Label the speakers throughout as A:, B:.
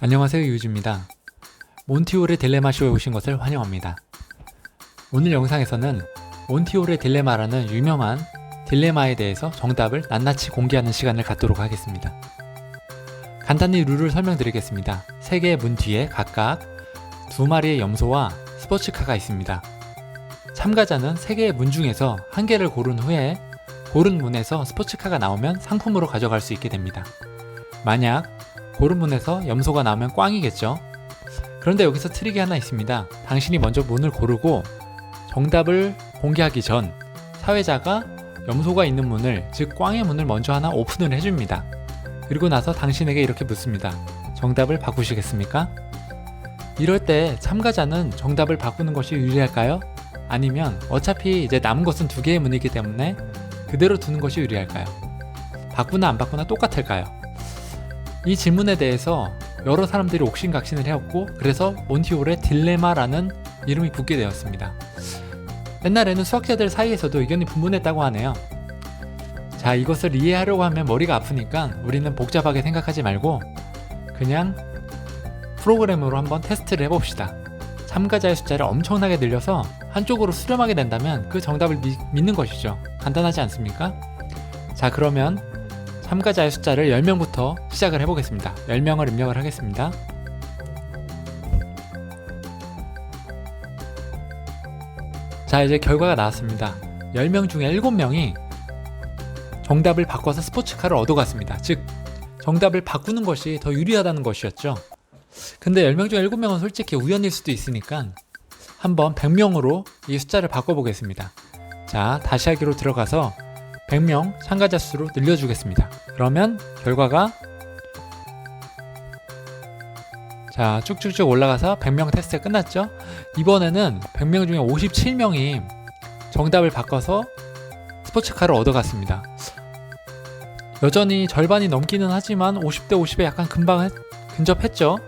A: 안녕하세요, 유주입니다. 몬티올의 딜레마쇼에 오신 것을 환영합니다. 오늘 영상에서는 몬티올의 딜레마라는 유명한 딜레마에 대해서 정답을 낱낱이 공개하는 시간을 갖도록 하겠습니다. 간단히 룰을 설명드리겠습니다. 3개의 문 뒤에 각각 2마리의 염소와 스포츠카가 있습니다. 참가자는 3개의 문 중에서 1개를 고른 후에 고른 문에서 스포츠카가 나오면 상품으로 가져갈 수 있게 됩니다. 만약 고른 문에서 염소가 나오면 꽝이겠죠. 그런데 여기서 트릭이 하나 있습니다. 당신이 먼저 문을 고르고 정답을 공개하기 전 사회자가 염소가 있는 문을, 즉 꽝의 문을 먼저 하나 오픈을 해줍니다. 그리고 나서 당신에게 이렇게 묻습니다. 정답을 바꾸시겠습니까? 이럴 때 참가자는 정답을 바꾸는 것이 유리할까요? 아니면 어차피 이제 남은 것은 2개의 문이기 때문에 그대로 두는 것이 유리할까요? 바꾸나 안 바꾸나 똑같을까요? 이 질문에 대해서 여러 사람들이 옥신각신을 해왔고, 그래서 몬티올의 딜레마라는 이름이 붙게 되었습니다. 옛날에는 수학자들 사이에서도 의견이 분분했다고 하네요. 자, 이것을 이해하려고 하면 머리가 아프니까 우리는 복잡하게 생각하지 말고 그냥 프로그램으로 한번 테스트를 해봅시다. 참가자의 숫자를 엄청나게 늘려서 한쪽으로 수렴하게 된다면 그 정답을 믿는 것이죠. 간단하지 않습니까? 자, 그러면 참가자의 숫자를 10명부터 시작을 해보겠습니다. 10명을 입력을 하겠습니다. 자, 이제 결과가 나왔습니다. 10명 중에 7명이 정답을 바꿔서 스포츠카를 얻어갔습니다. 즉, 정답을 바꾸는 것이 더 유리하다는 것이었죠. 근데 10명 중에 7명은 솔직히 우연일 수도 있으니까 한번 100명으로 이 숫자를 바꿔보겠습니다. 자, 다시 하기로 들어가서 100명 참가자 수로 늘려주겠습니다. 그러면 결과가 자, 쭉쭉쭉 올라가서 100명 테스트가 끝났죠? 이번에는 100명 중에 57명이 정답을 바꿔서 스포츠카를 얻어갔습니다. 여전히 절반이 넘기는 하지만 50대 50에 약간 근접했죠?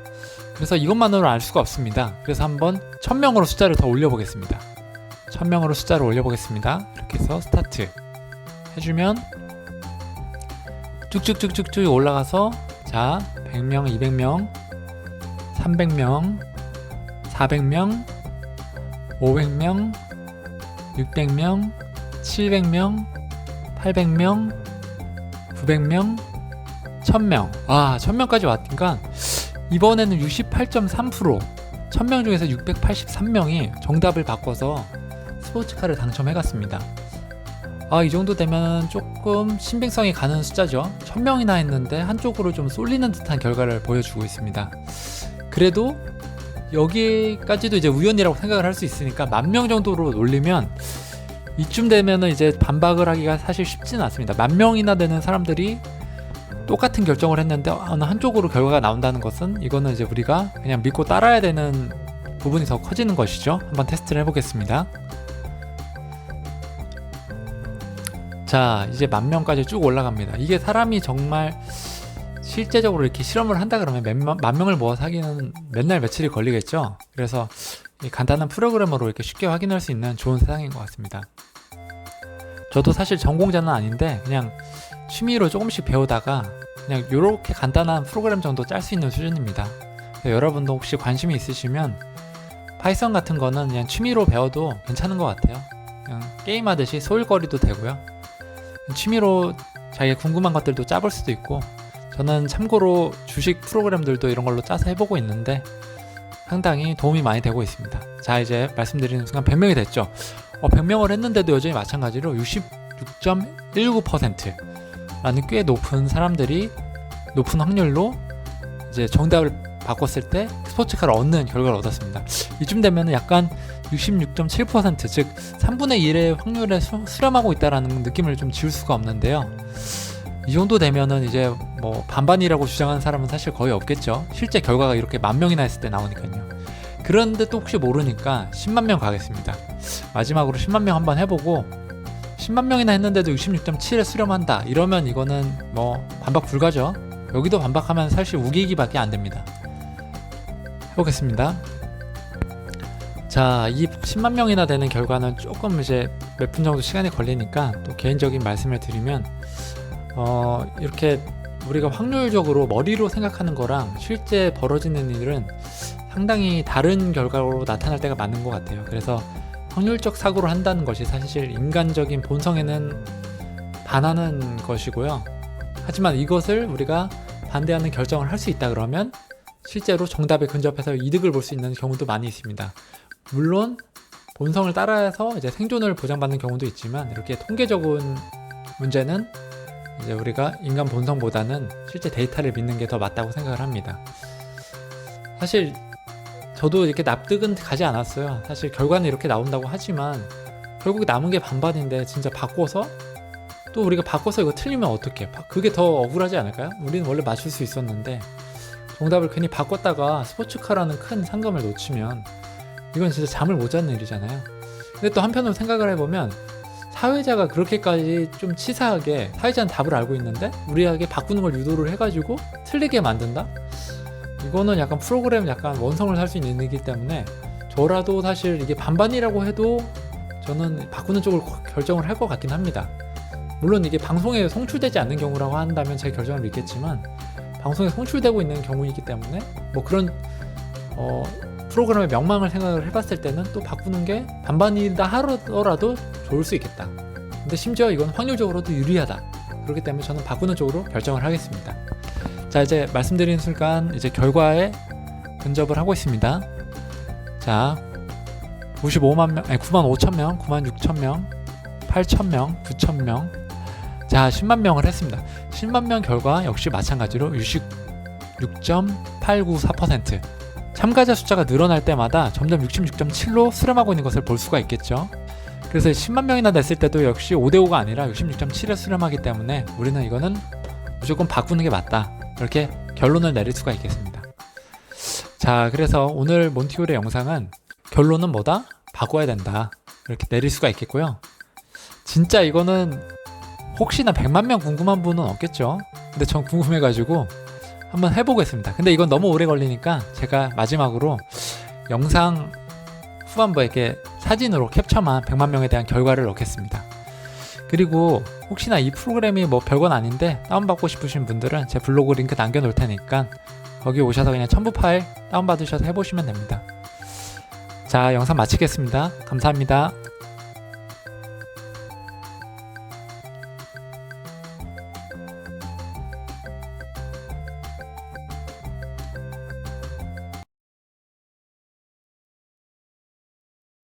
A: 그래서 이것만으로 알 수가 없습니다. 그래서 한번 1000명으로 숫자를 더 올려보겠습니다. 1000명으로 숫자를 올려보겠습니다. 이렇게 해서 스타트 해주면 쭉쭉쭉쭉쭉 올라가서 자, 100명, 200명, 300명, 400명, 500명, 600명, 700명, 800명, 900명, 1000명. 아, 1000명까지 왔으니까 이번에는 68.3%, 1000명 중에서 683명이 정답을 바꿔서 스포츠카를 당첨해갔습니다. 아, 이 정도 되면 조금 신빙성이 가는 숫자죠. 1000명이나 했는데 한쪽으로 좀 쏠리는 듯한 결과를 보여주고 있습니다. 그래도 여기까지도 이제 우연이라고 생각을 할 수 있으니까 10,000명 정도로 올리면 이쯤 되면은 이제 반박을 하기가 사실 쉽지는 않습니다. 10,000명이나 되는 사람들이 똑같은 결정을 했는데 어느 한쪽으로 결과가 나온다는 것은 이거는 이제 우리가 그냥 믿고 따라야 되는 부분이 더 커지는 것이죠. 한번 테스트를 해보겠습니다. 자, 이제 10,000명까지 쭉 올라갑니다. 이게 사람이 정말 실제적으로 이렇게 실험을 한다 그러면 10,000명을 모아서 하기는 맨날 며칠이 걸리겠죠. 그래서 이 간단한 프로그램으로 이렇게 쉽게 확인할 수 있는 좋은 세상인 것 같습니다. 저도 사실 전공자는 아닌데 그냥 취미로 조금씩 배우다가 그냥 이렇게 간단한 프로그램 정도 짤 수 있는 수준입니다. 여러분도 혹시 관심이 있으시면 파이썬 같은 거는 그냥 취미로 배워도 괜찮은 것 같아요. 그냥 게임하듯이 소일거리도 되고요. 취미로 자기가 궁금한 것들도 짜볼 수도 있고, 저는 참고로 주식 프로그램들도 이런 걸로 짜서 해보고 있는데 상당히 도움이 많이 되고 있습니다. 자, 이제 말씀드리는 순간 100명이 됐죠. 100명을 했는데도 여전히 마찬가지로 66.19% 라는 꽤 높은 사람들이 높은 확률로 이제 정답을 바꿨을 때 스포츠카를 얻는 결과를 얻었습니다. 이쯤 되면 약간 66.7%, 즉 3분의 1의 확률에 수렴하고 있다라는 느낌을 좀 지울 수가 없는데요. 이 정도 되면은 이제 뭐 반반이라고 주장하는 사람은 사실 거의 없겠죠. 실제 결과가 이렇게 10,000명이나 했을 때 나오니까요. 그런데 또 혹시 모르니까 100,000명 가겠습니다. 마지막으로 100,000명 한번 해보고 100,000명이나 했는데도 66.7에 수렴한다 이러면 이거는 뭐 반박 불가죠. 여기도 반박하면 사실 우기기밖에 안 됩니다. 해보겠습니다. 자, 이 100,000명이나 되는 결과는 조금 이제 몇 분 정도 시간이 걸리니까 또 개인적인 말씀을 드리면 이렇게 우리가 확률적으로 머리로 생각하는 거랑 실제 벌어지는 일은 상당히 다른 결과로 나타날 때가 많은 것 같아요. 그래서 확률적 사고를 한다는 것이 사실 인간적인 본성에는 반하는 것이고요. 하지만 이것을 우리가 반대하는 결정을 할 수 있다 그러면 실제로 정답에 근접해서 이득을 볼 수 있는 경우도 많이 있습니다. 물론 본성을 따라서 이제 생존을 보장받는 경우도 있지만 이렇게 통계적인 문제는 이제 우리가 인간 본성보다는 실제 데이터를 믿는 게 더 맞다고 생각을 합니다. 사실 저도 이렇게 납득은 가지 않았어요. 사실 결과는 이렇게 나온다고 하지만 결국 남은 게 반반인데 진짜 바꿔서 또 우리가 바꿔서 이거 틀리면 어떡해? 그게 더 억울하지 않을까요? 우리는 원래 맞출 수 있었는데 정답을 괜히 바꿨다가 스포츠카라는 큰 상금을 놓치면 이건 진짜 잠을 못 자는 일이잖아요. 근데 또 한편으로 생각을 해보면 사회자가 그렇게까지 좀 치사하게 사회자는 답을 알고 있는데 우리에게 바꾸는 걸 유도를 해가지고 틀리게 만든다? 이거는 약간 프로그램 약간 원성을 살 수 있는 일이기 때문에 저라도 사실 이게 반반이라고 해도 저는 바꾸는 쪽으로 결정을 할 것 같긴 합니다. 물론 이게 방송에 송출되지 않는 경우라고 한다면 제 결정을 믿겠지만 방송에 송출되고 있는 경우이기 때문에 뭐 그런 프로그램의 명망을 생각을 해봤을 때는 또 바꾸는 게 반반이다 하더라도 좋을 수 있겠다. 근데 심지어 이건 확률적으로도 유리하다. 그렇기 때문에 저는 바꾸는 쪽으로 결정을 하겠습니다. 자, 이제 말씀드린 순간 이제 결과에 근접을 하고 있습니다. 자, 95만 명, 9만 5천 명, 9만 6천 명, 8천 명, 9천 명. 자, 10만 명을 했습니다. 10만 명 결과 역시 마찬가지로 66.894%. 참가자 숫자가 늘어날 때마다 점점 66.7로 수렴하고 있는 것을 볼 수가 있겠죠. 그래서 10만 명이나 됐을 때도 역시 5대5가 아니라 66.7에 수렴하기 때문에 우리는 이거는 무조건 바꾸는 게 맞다. 이렇게 결론을 내릴 수가 있겠습니다. 자, 그래서 오늘 몬티올의 영상은 결론은 뭐다? 바꿔야 된다. 이렇게 내릴 수가 있겠고요. 진짜 이거는 혹시나 100만 명 궁금한 분은 없겠죠. 근데 전 궁금해가지고 한번 해보겠습니다. 근데 이건 너무 오래 걸리니까 제가 마지막으로 영상 후반부에 이렇게 사진으로 캡처만 100만 명에 대한 결과를 넣겠습니다. 그리고 혹시나 이 프로그램이 뭐 별건 아닌데 다운받고 싶으신 분들은 제 블로그 링크 남겨놓을 테니까 거기 오셔서 그냥 첨부 파일 다운받으셔서 해보시면 됩니다. 자, 영상 마치겠습니다. 감사합니다.